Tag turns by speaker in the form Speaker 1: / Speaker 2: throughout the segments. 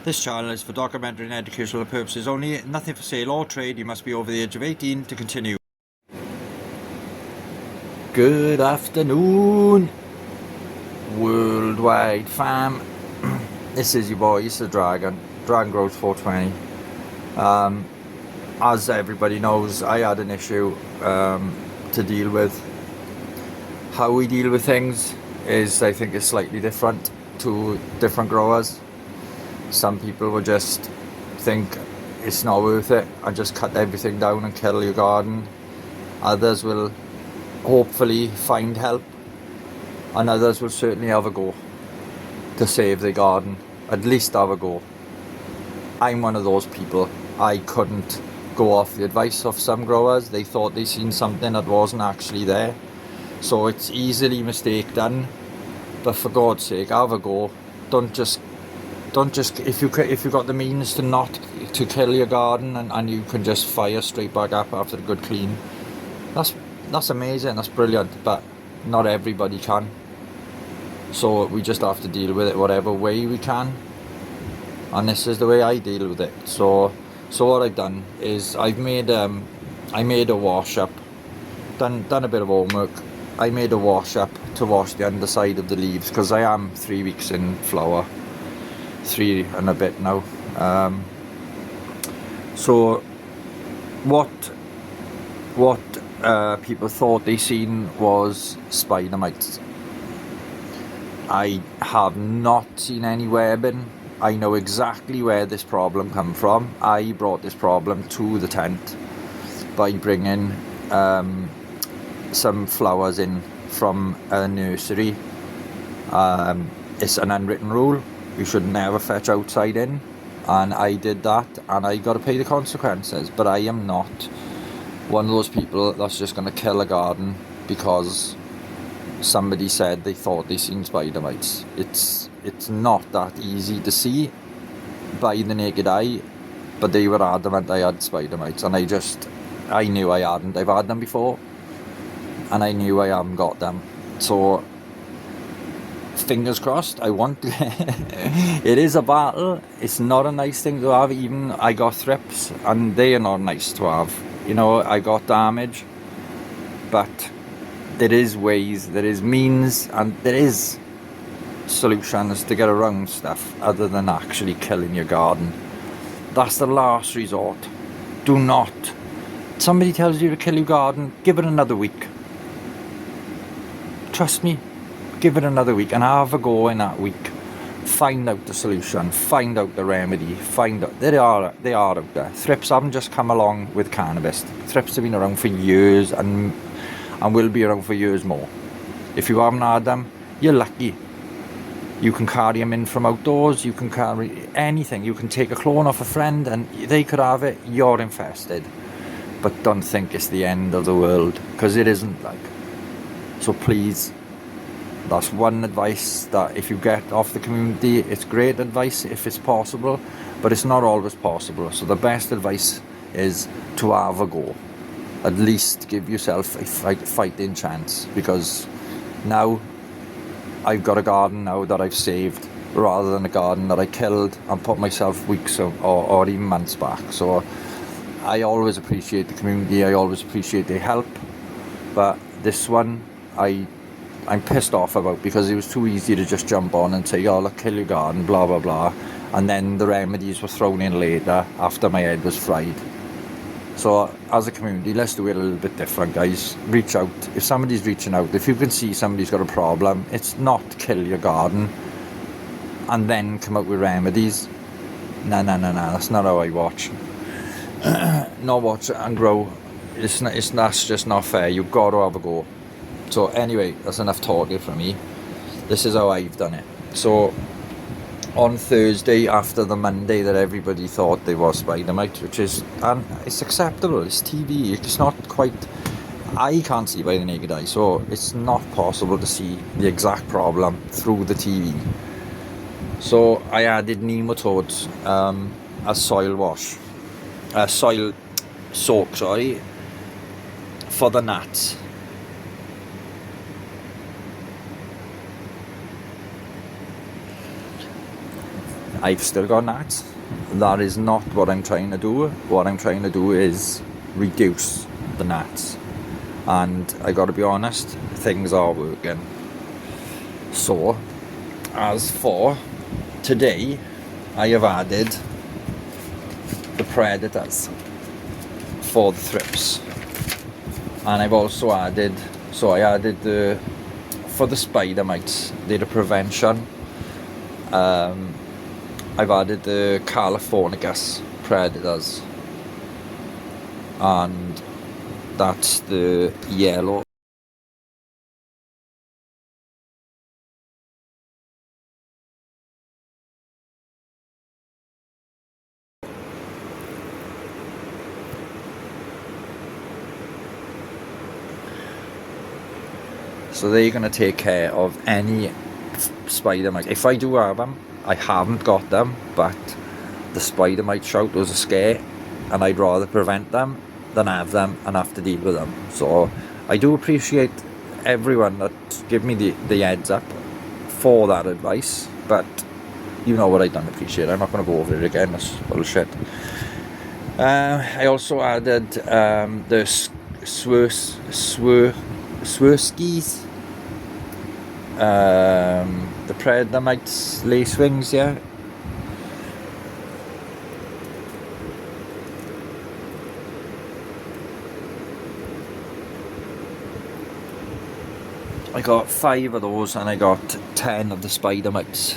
Speaker 1: This channel is for documentary and educational purposes only, nothing for sale or trade. You must be over the age of 18 to continue. Good afternoon, worldwide fam. This is your boy, it's the Dragon Growth 420. As everybody knows, I had an issue to deal with. How we deal with things is, I think, is slightly different to different growers. Some people will just think it's not worth it and just cut everything down and kill your garden. Others will hopefully find help, and others will certainly have a go to save their garden, at least have a go. I'm one of those people. I couldn't go off the advice of some growers. They thought they seen something that wasn't actually there, so it's easily mistake done. But for God's sake, have a go. Don't just if you got the means to kill your garden and you can just fire straight back up after a good clean, that's amazing, that's brilliant. But not everybody can, so we just have to deal with it whatever way we can, and this is the way I deal with it. So what I've done is I made a wash up, done a bit of homework. I made a wash up to wash the underside of the leaves, because I am 3 weeks in flower, 3 and a bit now. So what people thought they seen was spider mites. I have not seen any webbing. I know exactly where this problem come from. I brought this problem to the tent by bringing some flowers in from a nursery. It's an unwritten rule. You should never fetch outside in, and I did that, and I got to pay the consequences. But I am not one of those people that's just going to kill a garden because somebody said they thought they seen spider mites. It's not that easy to see by the naked eye, but they were adamant I had spider mites, and I knew I hadn't. I've had them before, and I knew I haven't got them. So fingers crossed. I want to it is a battle. It's not a nice thing to have. Even I got thrips, and they are not nice to have. You know, I got damage, but there is ways, there is means, and there is solutions to get around stuff other than actually killing your garden. That's the last resort. Do not. Somebody tells you to kill your garden, give it another week. Trust me, give it another week and have a go in that week. Find out the solution, find out the remedy, find out. They are out there. Thrips haven't just come along with cannabis. Thrips have been around for years and will be around for years more. If you haven't had them, you're lucky. You can carry them in from outdoors, you can carry anything. You can take a clone off a friend and they could have it, you're infested. But don't think it's the end of the world, because it isn't. So please, that's one advice that if you get off the community, it's great advice if it's possible, but it's not always possible. So the best advice is to have a go. At least give yourself a fighting chance, because now I've got a garden now that I've saved, rather than a garden that I killed and put myself weeks or even months back. So I always appreciate the community, I always appreciate their help, but this one I'm pissed off about, because it was too easy to just jump on and say, oh look, kill your garden, blah blah blah, and then the remedies were thrown in later after my head was fried. So as a community, let's do it a little bit different, guys. Reach out. If somebody's reaching out, if you can see somebody's got a problem, it's not kill your garden and then come up with remedies. No, that's not how I watch. Not watch and grow. That's just not fair. You've got to have a go. So anyway, that's enough talking from me. This is how I've done it. So on Thursday, after the Monday that everybody thought there was spider mite, which is, and it's acceptable, it's TV, it's not quite, I can't see by the naked eye, so it's not possible to see the exact problem through the TV. So I added nematodes as soil soak, for the gnats. I've still got gnats. That is not what I'm trying to do. What I'm trying to do is reduce the gnats. And I gotta be honest, things are working. So, as for today, I have added the predators for the thrips. And I've also added, I added for the spider mites, they're the prevention. I've added the Californicus predators, and that's the yellow. So they're going to take care of any spider mites. If I do have them, I haven't got them, but the spider mite shout was a scare, and I'd rather prevent them than have them and have to deal with them. So I do appreciate everyone that give me the heads up for that advice, but you know what I don't appreciate. I'm not going to go over it again, that's bullshit. I also added the Swerskis, the predator mites lacewings, yeah. I got 5 of those, and I got 10 of the spider mites.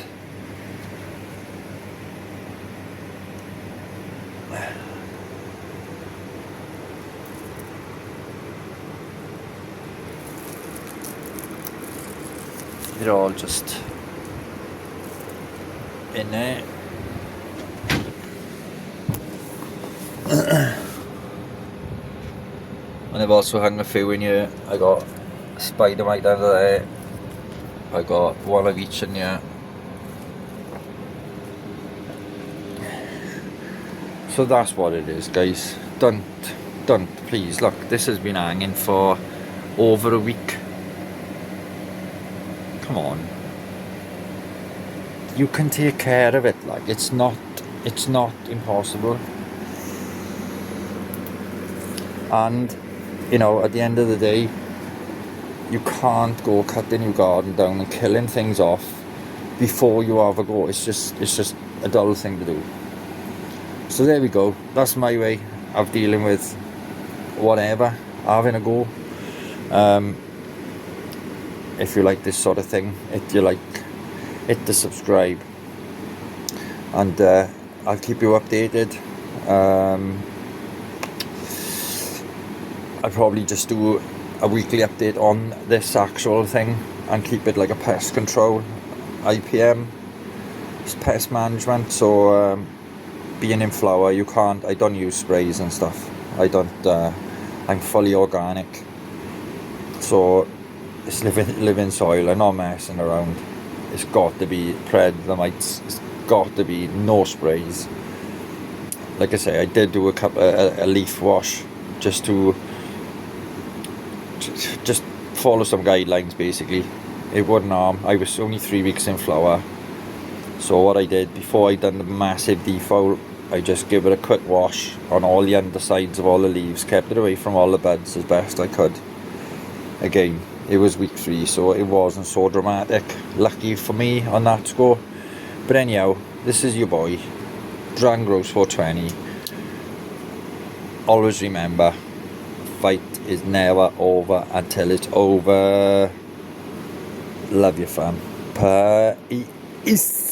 Speaker 1: They're all just in there. And I've also hung a few in here. I got a spider mite under there. I got one of each in here. So that's what it is, guys. Don't, please, look, this has been hanging for over a week. Come on. You can take care of it, like, it's not impossible. And, you know, at the end of the day, you can't go cutting your garden down and killing things off before you have a go. It's just a dull thing to do. So there we go. That's my way of dealing with whatever, having a go. If you like this sort of thing, hit the subscribe, and I'll keep you updated. I'll probably just do a weekly update on this actual thing and keep it like a pest control, IPM, it's pest management. So being in flower, I don't use sprays and stuff. I'm fully organic, so it's living soil. I'm not messing around. It's got to be predator mites. It's got to be no sprays. Like I say, I did do a leaf wash just to follow some guidelines. Basically, it wouldn't harm. I was only 3 weeks in flower, so what I did before I done the massive defoul, I just give it a quick wash on all the undersides of all the leaves, kept it away from all the buds as best I could. Again, it was week 3, so it wasn't so dramatic. Lucky for me on that score. But anyhow, this is your boy, Dragon Grows 420. Always remember, fight is never over until it's over. Love you, fam. Peace.